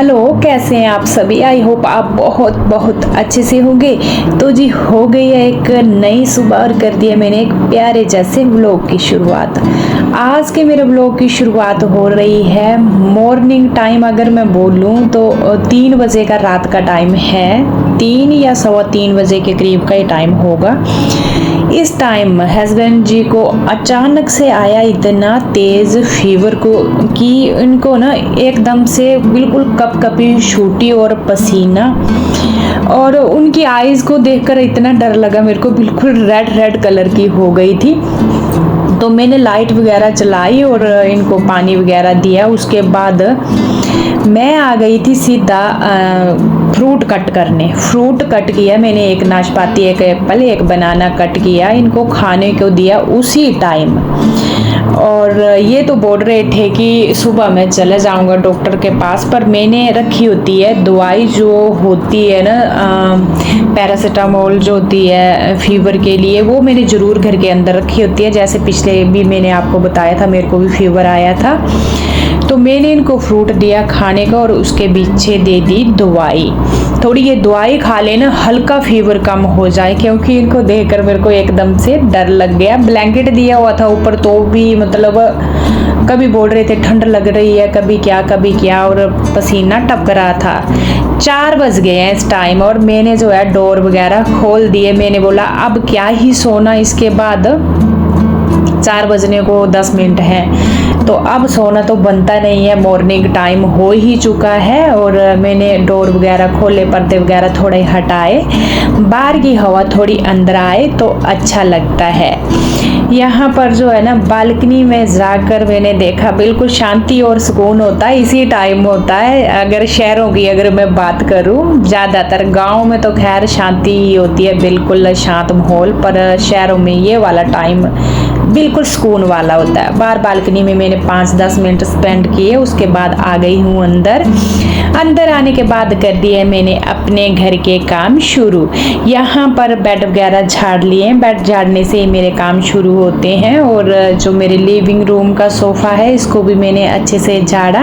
Hello, कैसे हैं आप सभी। आई होप आप बहुत बहुत अच्छे से होंगे। तो जी हो गई है एक नई सुबह और कर दिया मैंने एक प्यारे जैसे व्लॉग की शुरुआत। आज के मेरे व्लॉग की शुरुआत हो रही है मॉर्निंग टाइम। अगर मैं बोलूँ तो 3 बजे का रात का टाइम है, 3 या सवा 3 बजे के करीब का ही टाइम होगा। इस टाइम हस्बैंड जी को अचानक से आया इतना तेज़ फीवर को कि इनको ना एकदम से बिल्कुल कपकपी छूटी और पसीना, और उनकी आईज़ को देखकर इतना डर लगा मेरे को, बिल्कुल रेड रेड कलर की हो गई थी। तो मैंने लाइट वगैरह चलाई और इनको पानी वगैरह दिया। उसके बाद मैं आ गई थी सीधा फ्रूट कट करने। फ्रूट कट किया मैंने, एक नाशपाती, एक एप्पल, एक बनाना कट किया, इनको खाने को दिया उसी टाइम। और ये तो बोल रहे थे कि सुबह मैं चले जाऊंगा डॉक्टर के पास, पर मैंने रखी होती है दवाई जो होती है ना, पैरासीटामोल जो होती है फीवर के लिए, वो मैंने ज़रूर घर के अंदर रखी होती है। जैसे पिछले भी मैंने आपको बताया था मेरे को भी फीवर आया था, तो मैंने इनको फ्रूट दिया खाने का और उसके पीछे दे दी दवाई। थोड़ी ये दवाई खा लेना, हल्का फीवर कम हो जाए, क्योंकि इनको देखकर मेरे को एकदम से डर लग गया। ब्लैंकेट दिया हुआ था ऊपर, तो भी मतलब कभी बोल रहे थे ठंड लग रही है, कभी क्या, और पसीना टपक रहा था। 4 बज गए हैं इस टाइम और मैंने जो है डोर वगैरह खोल दिए। मैंने बोला अब क्या ही सोना, इसके बाद 4 बजने को 10 मिनट हैं, तो अब सोना तो बनता नहीं है, मॉर्निंग टाइम हो ही चुका है। और मैंने डोर वगैरह खोले, पर्दे वगैरह थोड़े हटाए, बाहर की हवा थोड़ी अंदर आए तो अच्छा लगता है। यहाँ पर जो है ना बालकनी में जाकर मैंने देखा, बिल्कुल शांति और सुकून होता है इसी टाइम होता है। अगर शहरों की अगर मैं बात करूँ, ज़्यादातर गाँव में तो खैर शांति ही होती है, बिल्कुल शांत माहौल, पर शहरों में ये वाला टाइम बिल्कुल सुकून वाला होता है। बाहर बालकनी में मैंने 5-10 मिनट स्पेंड किए, उसके बाद आ गई हूँ अंदर। अंदर आने के बाद कर दिए मैंने अपने घर के काम शुरू। यहाँ पर बेड वगैरह झाड़ लिए, बेड झाड़ने से ही मेरे काम शुरू होते हैं। और जो मेरे लिविंग रूम का सोफ़ा है, इसको भी मैंने अच्छे से झाड़ा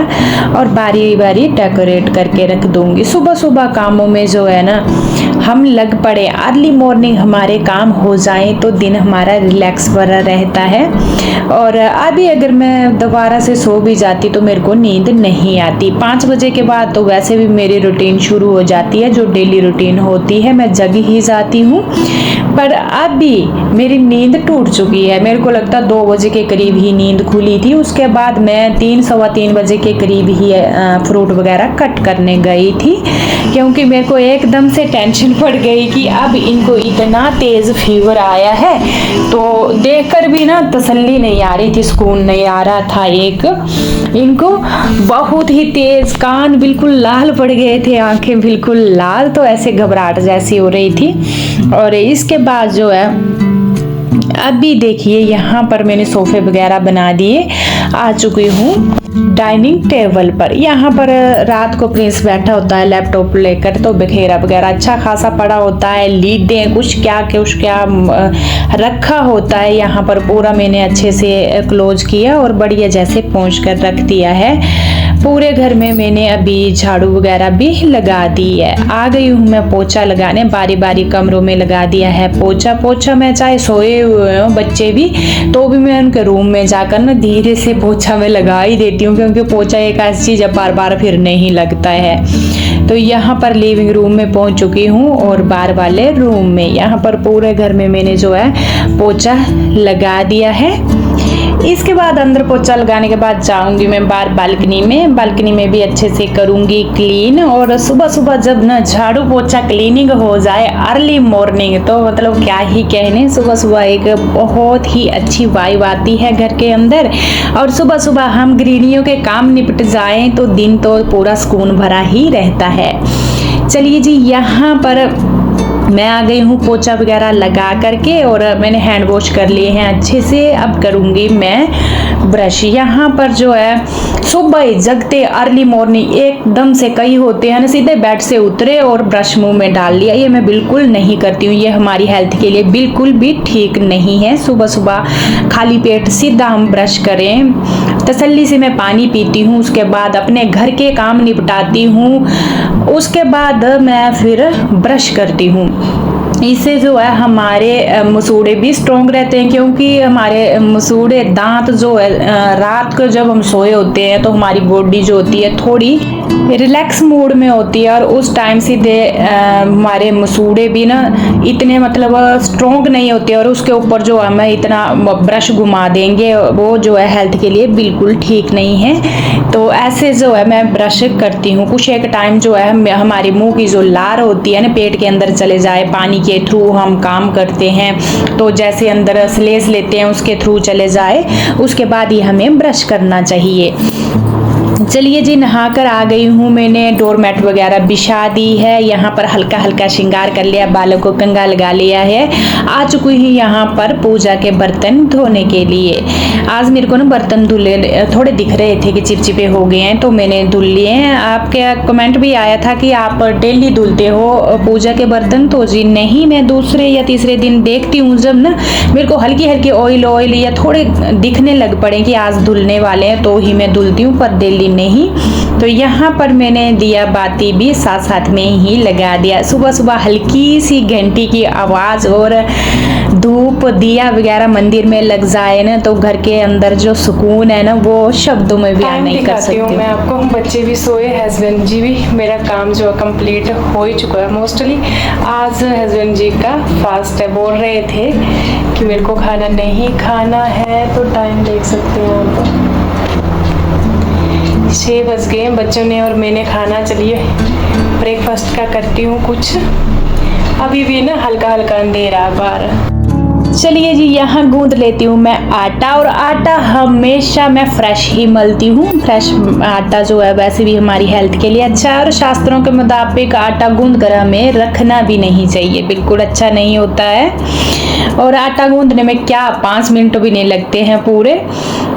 और बारी बारी डेकोरेट करके रख दूँगी। सुबह सुबह कामों में जो है ना हम लग पड़े, अर्ली मॉर्निंग हमारे काम हो जाए तो दिन हमारा रिलैक्स भरा रहता है। और अभी अगर मैं दोबारा से सो भी जाती तो मेरे को नींद नहीं आती। 5 बजे के बाद तो वैसे भी मेरी रूटीन शुरू हो जाती है, जो डेली रूटीन होती है, मैं जग ही जाती हूँ। पर अभी मेरी नींद टूट चुकी है। मेरे को लगता 2 बजे के करीब ही नींद खुली थी। उसके बाद मैं 3 सवा 3 बजे के करीब ही फ्रूट वगैरह कट करने गई थी, क्योंकि मेरे को एकदम से टेंशन पड़ गई कि अब इनको इतना तेज़ फीवर आया है, तो देखकर भी ना तसल्ली नहीं आ रही थी, सुकून नहीं आ रहा था। एक इनको बहुत ही तेज़, कान बिल्कुल लाल पड़ गए थे, आंखें बिल्कुल लाल, तो ऐसे घबराहट जैसी हो रही थी। और इसके बाद जो है अभी देखिए यहाँ पर मैंने सोफे वगैरह बना दिए, आ चुकी हूँ डाइनिंग टेबल पर। यहाँ पर रात को प्रिंस बैठा होता है लैपटॉप लेकर, तो बिखेरा वगैरह अच्छा खासा पड़ा होता है, लीडें कुछ क्या रखा होता है। यहाँ पर पूरा मैंने अच्छे से क्लोज किया और बढ़िया जैसे पोंछ कर रख दिया है। पूरे घर में मैंने अभी झाड़ू वगैरह भी लगा दी है। आ गई हूँ मैं पोछा लगाने, बारी बारी कमरों में लगा दिया है पोछा। मैं चाहे सोए हुए हों बच्चे भी, तो भी मैं उनके रूम में जाकर ना धीरे से पोछा मैं लगा ही देती हूँ, क्योंकि पोछा एक ऐसी चीज़ है बार बार फिर नहीं लगता है। तो यहाँ पर लिविंग रूम में पहुँच चुकी हूँ और बाहर वाले रूम में, यहाँ पर पूरे घर में मैंने जो है पोछा लगा दिया है। इसके बाद अंदर पोछा लगाने के बाद जाऊंगी मैं बाहर बालकनी में भी अच्छे से करूंगी क्लीन। और सुबह सुबह जब ना झाड़ू पोछा क्लीनिंग हो जाए अर्ली मॉर्निंग, तो मतलब क्या ही कहने, सुबह सुबह एक बहुत ही अच्छी वाइब आती है घर के अंदर। और सुबह सुबह हम गृहिणियों के काम निपट जाएं तो दिन तो पूरा सुकून भरा ही रहता है। चलिए जी, यहाँ पर मैं आ गई हूँ पोछा वगैरह लगा करके, और मैंने हैंड वॉश कर लिए हैं अच्छे से। अब करूँगी मैं ब्रश। यहाँ पर जो है सुबह ही जगते अर्ली मॉर्निंग एकदम से कई होते हैं ना सीधे बेड से उतरे और ब्रश मुंह में डाल लिया। ये मैं बिल्कुल नहीं करती हूँ, ये हमारी हेल्थ के लिए बिल्कुल भी ठीक नहीं है। सुबह सुबह खाली पेट सीधा हम ब्रश करें। तसल्ली से मैं पानी पीती हूँ, उसके बाद अपने घर के काम निपटाती हूँ, उसके बाद मैं फिर ब्रश करती हूँ। इससे जो है हमारे मसूड़े भी स्ट्रॉन्ग रहते हैं, क्योंकि हमारे मसूड़े दांत जो है रात को जब हम सोए होते हैं तो हमारी बॉडी जो होती है थोड़ी रिलैक्स मूड में होती है, और उस टाइम सीधे हमारे मसूड़े भी ना इतने मतलब स्ट्रॉन्ग नहीं होते, और उसके ऊपर जो हम इतना ब्रश घुमा देंगे वो जो है हेल्थ के लिए बिल्कुल ठीक नहीं है। तो ऐसे जो है मैं ब्रश करती हूँ। कुछ एक टाइम जो है हमारे मुंह की जो लार होती है ना पेट के अंदर चले जाए, पानी के थ्रू हम काम करते हैं तो जैसे अंदर स्लेस लेते हैं उसके थ्रू चले जाए, उसके बाद ही हमें ब्रश करना चाहिए। चलिए जी, नहा कर आ गई हूँ, मैंने डोरमेट वगैरह बिछा दी है, यहाँ पर हल्का हल्का श्रृंगार कर लिया, बालों को कंघा लगा लिया है। आ चुकी हूँ यहाँ पर पूजा के बर्तन धोने के लिए। आज मेरे को ना बर्तन धुले थोड़े दिख रहे थे कि चिपचिपे हो गए हैं, तो मैंने धुल लिए हैं। आपके कमेंट भी आया था कि आप डेली धुलते हो पूजा के बर्तन, तो जी नहीं, मैं दूसरे या तीसरे दिन देखती हूँ जब ना मेरे को हल्की हल्की ऑयल या थोड़े दिखने लग पड़े कि आज धुलने वाले हैं तो ही मैं धुलती हूँ, पर डेली नहीं। तो यहाँ पर मैंने दिया बाती भी साथ साथ में ही लगा दिया। सुबह सुबह हल्की सी घंटी की आवाज़ और धूप दिया वगैरह मंदिर में लग जाए ना, तो घर के अंदर जो सुकून है ना वो शब्दों में बयान नहीं कर सकती हूँ मैं आपको। बच्चे भी सोए, हस्बैंड जी भी, मेरा काम जो कंप्लीट हो ही चुका है मोस्टली। आज हस्बैंड जी का फास्ट है, बोल रहे थे कि मेरे को खाना नहीं खाना है, तो टाइम देख सकते हैं आप, 6 बज गए बच्चों ने और मैंने खाना। चलिए ब्रेकफास्ट का करती हूँ कुछ, अभी भी ना हल्का हल्का अंधेरा बाहर। चलिए जी, यहाँ गूंद लेती हूँ मैं आटा, और आटा हमेशा मैं फ्रेश ही मलती हूँ। फ्रेश आटा जो है वैसे भी हमारी हेल्थ के लिए अच्छा है, और शास्त्रों के मुताबिक आटा गूंद कर हमें रखना भी नहीं चाहिए, बिल्कुल अच्छा नहीं होता है। और आटा गूंदने में क्या 5 मिनट भी नहीं लगते हैं पूरे।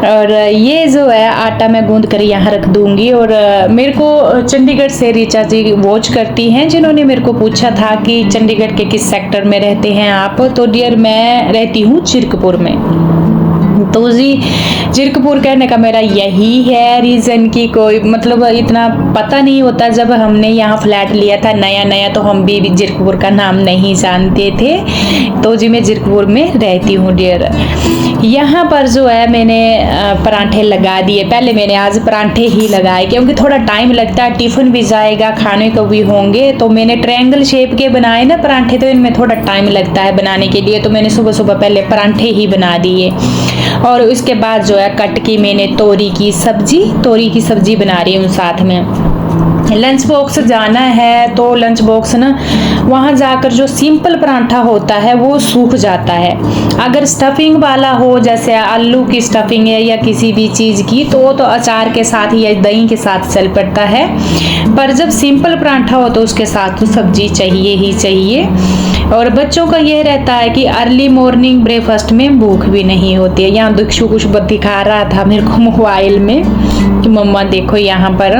और ये जो है आटा मैं गूंद कर यहाँ रख दूंगी। और मेरे को चंडीगढ़ से रीचा जी वॉच करती हैं, जिन्होंने मेरे को पूछा था कि चंडीगढ़ के किस सेक्टर में रहते हैं आप, तो डियर मैं रहती हूँ चिरकपुर में। तो जी चिरकपुर कहने का मेरा यही है रीज़न कि कोई मतलब इतना पता नहीं होता। जब हमने यहाँ फ्लैट लिया था नया नया तो हम भी चिरकपुर का नाम नहीं जानते थे। तो जी मैं चिरकपुर में रहती हूँ डियर। यहाँ पर जो है मैंने परांठे लगा दिए। पहले मैंने आज परांठे ही लगाए क्योंकि थोड़ा टाइम लगता है, टिफ़िन भी जाएगा, खाने को भी होंगे। तो मैंने ट्रायंगल शेप के बनाए ना परांठे, तो इनमें थोड़ा टाइम लगता है बनाने के लिए। तो मैंने सुबह सुबह पहले परांठे ही बना दिए। और उसके बाद जो है कट की मैंने तोरी की सब्जी बना रही हूँ साथ में। लंच बॉक्स जाना है तो लंच बॉक्स ना वहाँ जाकर जो सिंपल परांठा होता है वो सूख जाता है। अगर स्टफिंग वाला हो, जैसे आलू की स्टफिंग है या किसी भी चीज़ की, तो अचार के साथ या दही के साथ चल पड़ता है। पर जब सिंपल परांठा हो तो उसके साथ तो सब्जी चाहिए ही चाहिए। और बच्चों का ये रहता है कि अर्ली मॉर्निंग ब्रेकफास्ट में भूख भी नहीं होती है। यहाँ दिक्षु कुछ दिखा रहा था मेरे को मोबाइल में कि मम्मा देखो यहाँ पर।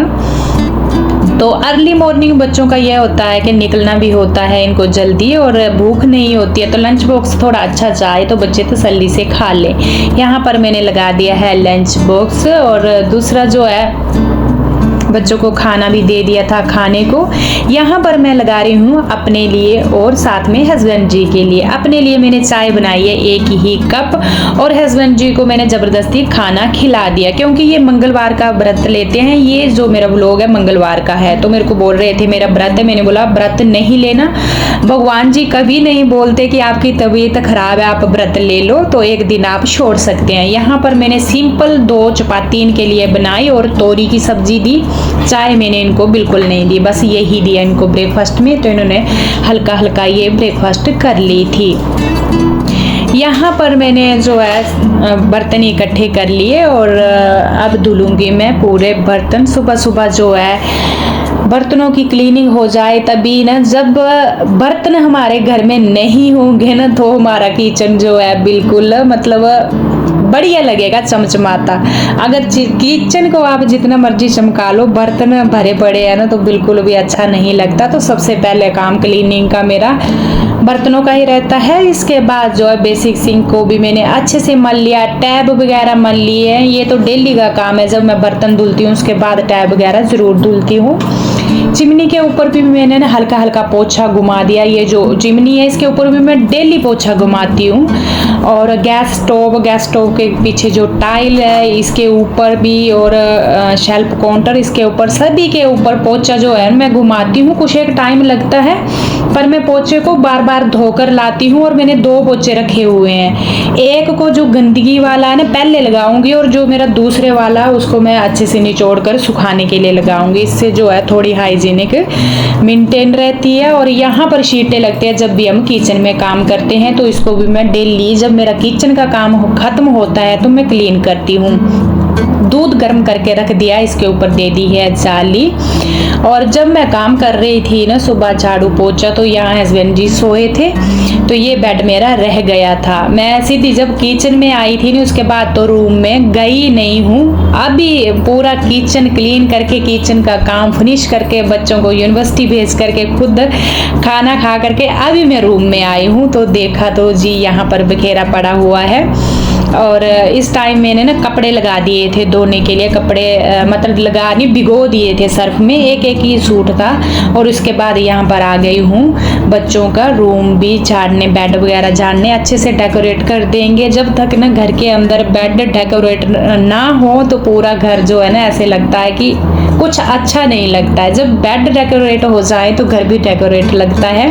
तो अर्ली मॉर्निंग बच्चों का यह होता है कि निकलना भी होता है इनको जल्दी और भूख नहीं होती है, तो लंच बॉक्स थोड़ा अच्छा जाए तो बच्चे तसल्ली से खा लें। यहाँ पर मैंने लगा दिया है लंच बॉक्स। और दूसरा जो है बच्चों को खाना भी दे दिया था खाने को। यहाँ पर मैं लगा रही हूँ अपने लिए और साथ में हस्बैंड जी के लिए। अपने लिए मैंने चाय बनाई है 1 ही कप, और हस्बैंड जी को मैंने ज़बरदस्ती खाना खिला दिया क्योंकि ये मंगलवार का व्रत लेते हैं। ये जो मेरा व्लॉग है मंगलवार का है, तो मेरे को बोल रहे थे मेरा व्रत है। मैंने बोला व्रत नहीं लेना, भगवान जी कभी नहीं बोलते कि आपकी तबीयत खराब है आप व्रत ले लो, तो एक दिन आप छोड़ सकते हैं। यहाँ पर मैंने सिंपल 2 चपाती इनके लिए बनाई और तोरी की सब्जी दी। चाय मैंने इनको बिल्कुल नहीं दी, बस यही दिया इनको ब्रेकफास्ट में, तो इन्होंने हल्का हल्का ये ब्रेकफास्ट कर ली थी। यहाँ पर मैंने जो है बर्तन इकट्ठे कर लिए और अब धुलूंगी मैं पूरे बर्तन। सुबह सुबह जो है बर्तनों की क्लीनिंग हो जाए तभी ना, जब बर्तन हमारे घर में नहीं होंगे ना तो हमारा किचन जो है बिल्कुल मतलब बढ़िया लगेगा, चमचमाता। अगर किचन को आप जितना मर्जी चमका लो, बर्तन भरे पड़े हैं ना तो बिल्कुल भी अच्छा नहीं लगता। तो सबसे पहले काम क्लीनिंग का मेरा बर्तनों का ही रहता है। इसके बाद जो है बेसिक सिंक को भी मैंने अच्छे से मल लिया, टैब वगैरह मल लिए हैं। ये तो डेली का काम है, जब मैं बर्तन धुलती हूँ उसके बाद टैब वगैरह जरूर धुलती हूँ। चिमनी के ऊपर भी मैंने ना हल्का हल्का पोछा घुमा दिया। ये जो चिमनी है इसके ऊपर भी मैं डेली पोछा घुमाती हूँ। और गैस स्टोव के पीछे जो टाइल है इसके ऊपर भी, और शेल्फ काउंटर इसके ऊपर, सभी के ऊपर पोछा जो है मैं घुमाती हूँ। कुछ एक टाइम लगता है पर मैं पोछे को बार बार धोकर लाती हूँ। और मैंने 2 पोछे रखे हुए हैं, एक को जो गंदगी वाला है ना पहले लगाऊंगी, और जो मेरा दूसरे वाला है उसको मैं अच्छे से निचोड़ कर सुखाने के लिए लगाऊंगी। इससे जो है थोड़ी हाइजीनिक मेंटेन रहती है। और यहाँ पर शीटें लगती है जब भी हम किचन में काम करते हैं, तो इसको भी मैं डेली जब मेरा किचन का काम खत्म होता है तो मैं क्लीन करती हूँ। दूध गर्म करके रख दिया, इसके ऊपर दे दी है जाली। और जब मैं काम कर रही थी ना सुबह झाड़ू पोछा, तो यहाँ हस्बैंड जी सोए थे, तो ये बेड मेरा रह गया था। मैं सीधी जब किचन में आई थी ना उसके बाद तो रूम में गई नहीं हूँ। अभी पूरा किचन क्लीन करके, किचन का काम फिनिश करके, बच्चों को यूनिवर्सिटी भेज करके, खुद खाना खा करके अभी मैं रूम में आई हूँ। तो देखा तो जी यहाँ पर बिखेरा पड़ा हुआ है। और इस टाइम मैंने ना कपड़े लगा दिए थे धोने के लिए। कपड़े मतलब लगा नहीं, भिगो दिए थे सर्फ में, एक एक ही सूट था। और उसके बाद यहाँ पर आ गई हूँ बच्चों का रूम भी झाड़ने, बेड वगैरह झाड़ने, अच्छे से डेकोरेट कर देंगे। जब तक ना घर के अंदर बेड डेकोरेट ना हो तो पूरा घर जो है ना ऐसे लगता है कि कुछ अच्छा नहीं लगता है। जब बेड डेकोरेट हो जाए तो घर भी डेकोरेट लगता है।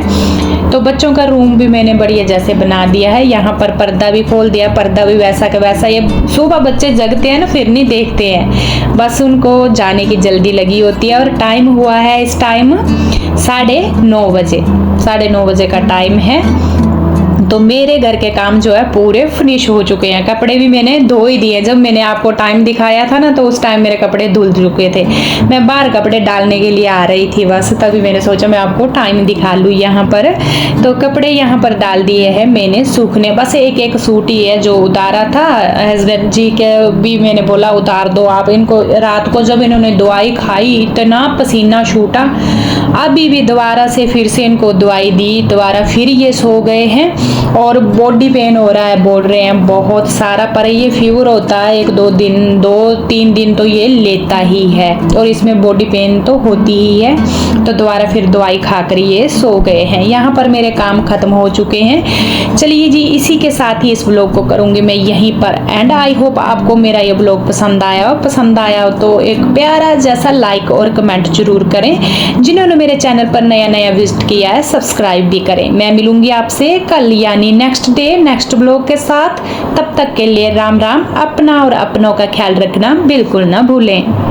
तो बच्चों का रूम भी मैंने बढ़िया जैसे बना दिया है। यहाँ पर पर्दा भी खोल दिया, पर्दा भी वैसा का वैसा। ये सुबह बच्चे जगते हैं ना फिर नहीं देखते हैं, बस उनको जाने की जल्दी लगी होती है। और टाइम हुआ है इस टाइम 9:30 बजे, 9:30 बजे का टाइम है। तो मेरे घर के काम जो है पूरे फिनिश हो चुके हैं। कपड़े भी मैंने धो ही दिए। जब मैंने आपको टाइम दिखाया था ना तो उस टाइम मेरे कपड़े धुल चुके थे। मैं बाहर कपड़े डालने के लिए आ रही थी बस, तभी मैंने सोचा मैं आपको टाइम दिखा लूँ यहाँ पर। तो कपड़े यहाँ पर डाल दिए हैं मैंने सूखने। बस एक एक सूट ही है जो उतारा था। हस्बैंड जी के भी मैंने बोला उतार दो आप इनको। रात को जब इन्होंने दवाई खाई इतना पसीना छूटा, अभी भी दोबारा से फिर से इनको दवाई दी, दोबारा फिर ये सो गए हैं। और बॉडी पेन हो रहा है बोल रहे हैं बहुत सारा, पर ये फीवर होता है 2-3 दिन तो ये लेता ही है, और इसमें बॉडी पेन तो होती ही है। तो दोबारा फिर दवाई खाकर ये सो गए हैं। यहाँ पर मेरे काम खत्म हो चुके हैं। चलिए जी, इसी के साथ ही इस ब्लॉग को करूँगी मैं यहीं पर एंड। आई होप आपको मेरा ये ब्लॉग पसंद आया हो तो एक प्यारा जैसा लाइक और कमेंट जरूर करें। जिन्होंने मेरे चैनल पर नया विजिट किया है सब्सक्राइब भी करें। मैं मिलूंगी आपसे कल यानी नेक्स्ट डे नेक्स्ट ब्लॉग के साथ। तब तक के लिए राम राम। अपना और अपनों का ख्याल रखना बिल्कुल ना भूलें।